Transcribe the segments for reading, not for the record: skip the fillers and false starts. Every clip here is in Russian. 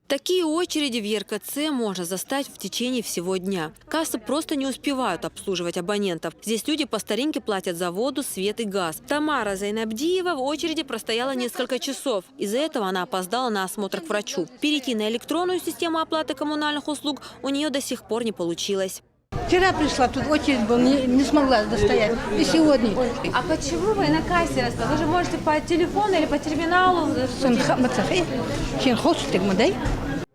Такие очереди в ЕРКЦ можно застать в течение всего дня. Кассы просто не успевают обслуживать абонентов. Здесь люди по старинке платят за воду, свет и газ. Тамара Зайнабдиева в очереди простояла несколько часов. Из-за этого она опоздала на осмотр к врачу. Перейти на электронную систему оплаты коммунальных услуг у нее до сих пор не получилось. Вчера пришла, тут очередь была, не смогла достоять. И сегодня. А почему вы на кассе расстали? Вы же можете по телефону или по терминалу.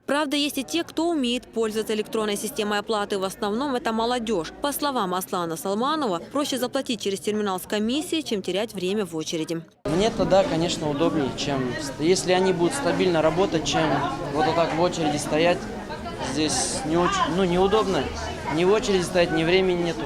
Правда, есть и те, кто умеет пользоваться электронной системой оплаты. В основном это молодежь. По словам Аслана Салманова, проще заплатить через терминал с комиссией, чем терять время в очереди. Мне тогда, конечно, удобнее, чем если они будут стабильно работать, чем вот так в очереди стоять. Здесь не очень, неудобно. Ни в очереди стоять, ни времени нету.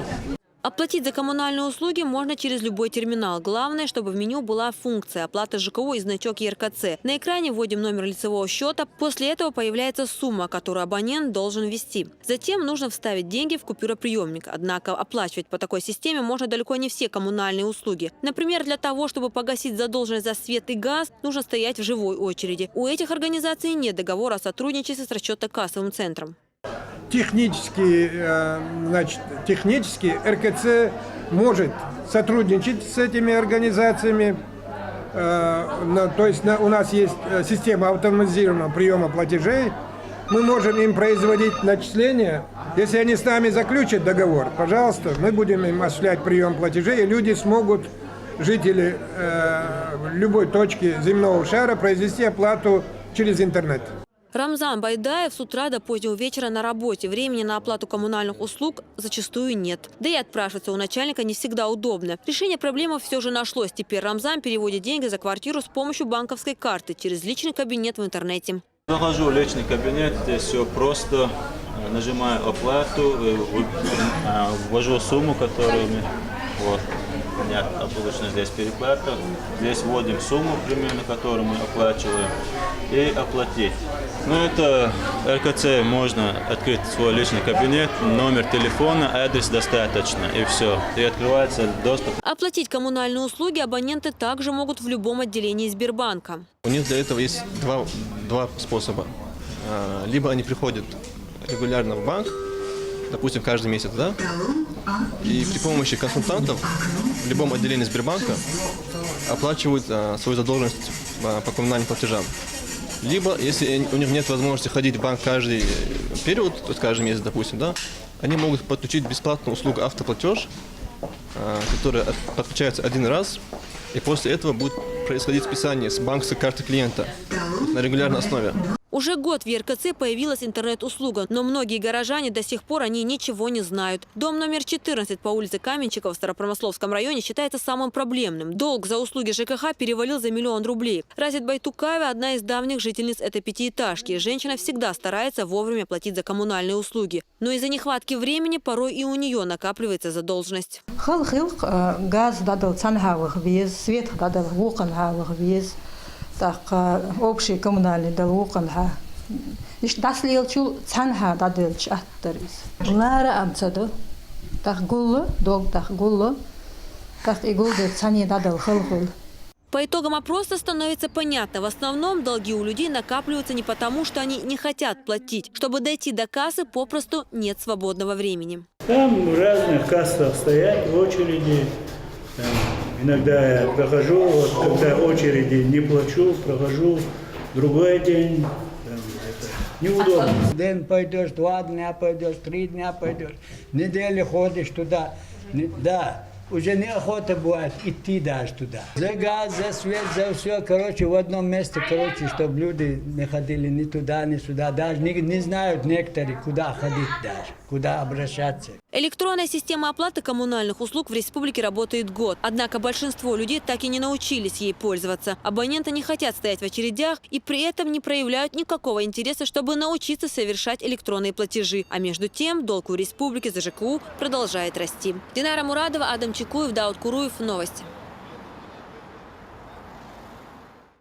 Оплатить за коммунальные услуги можно через любой терминал. Главное, чтобы в меню была функция оплаты ЖКУ и значок ЕРКЦ. На экране вводим номер лицевого счета. После этого появляется сумма, которую абонент должен ввести. Затем нужно вставить деньги в купюроприемник. Однако оплачивать по такой системе можно далеко не все коммунальные услуги. Например, для того, чтобы погасить задолженность за свет и газ, нужно стоять в живой очереди. У этих организаций нет договора о сотрудничестве с расчетно-кассовым центром. Технически РКЦ может сотрудничать с этими организациями. То есть у нас есть система автоматизированного приема платежей. Мы можем им производить начисления. Если они с нами заключат договор, пожалуйста, мы будем им осуществлять прием платежей, и люди смогут, жители любой точки земного шара, произвести оплату через интернет. Рамзан Байдаев с утра до позднего вечера на работе. Времени на оплату коммунальных услуг зачастую нет. Да и отпрашиваться у начальника не всегда удобно. Решение проблемы все же нашлось. Теперь Рамзан переводит деньги за квартиру с помощью банковской карты через личный кабинет в интернете. Захожу в личный кабинет, здесь все просто. Нажимаю оплату, ввожу сумму, которую у меня обычно здесь переплата. Здесь вводим сумму примерно, которую мы оплачиваем, и оплатить. Это РКЦ, можно открыть свой личный кабинет, номер телефона, адрес достаточно, и все. И открывается доступ. Оплатить коммунальные услуги абоненты также могут в любом отделении Сбербанка. У них для этого есть два способа. Либо они приходят регулярно в банк, допустим, каждый месяц, да? И при помощи консультантов в любом отделении Сбербанка оплачивают свою задолженность по коммунальным платежам. Либо, если у них нет возможности ходить в банк каждый период, то есть каждый месяц, допустим, да, они могут подключить бесплатную услугу автоплатеж, которая подключается один раз, и после этого будет происходить списание с банковской карты клиента на регулярной основе. Уже год в ЕРКЦ появилась интернет-услуга, но многие горожане до сих пор о ней ничего не знают. Дом номер 14 по улице Каменщиков в Старопромысловском районе считается самым проблемным. Долг за услуги ЖКХ перевалил за 1 000 000 рублей. Разит Байтукаева – одна из давних жительниц этой пятиэтажки. Женщина всегда старается вовремя платить за коммунальные услуги. Но из-за нехватки времени порой и у нее накапливается задолженность. Газ дадал цанхавых вез, свет дадал вуканхавых вез. Так общий коммунальный долгуқанха. Иш даслилчул цанха дадилч аттерис. Лара амцаду. Так гуллу, долг так гуллу. Так и гуллу цани дадил хылхул. По итогам опроса становится понятно, в основном долги у людей накапливаются не потому, что они не хотят платить. Чтобы дойти до кассы, попросту нет свободного времени. Там в разных кассах стоят в очереди. Иногда я прохожу, когда очереди не плачу, прохожу другой день. Неудобно. День пойдешь, 2 дня пойдешь, 3 дня пойдешь, неделю ходишь туда. Да, уже неохота бывает идти даже туда. За газ, за свет, за все, в одном месте, чтобы люди не ходили ни туда, ни сюда. Даже не знают некоторые, куда ходить даже, куда обращаться. Электронная система оплаты коммунальных услуг в республике работает год. Однако большинство людей так и не научились ей пользоваться. Абоненты не хотят стоять в очередях и при этом не проявляют никакого интереса, чтобы научиться совершать электронные платежи. А между тем долг у республики за ЖКУ продолжает расти. Динара Мурадова, Адам Чекуев, Дауд Куруев. Новости.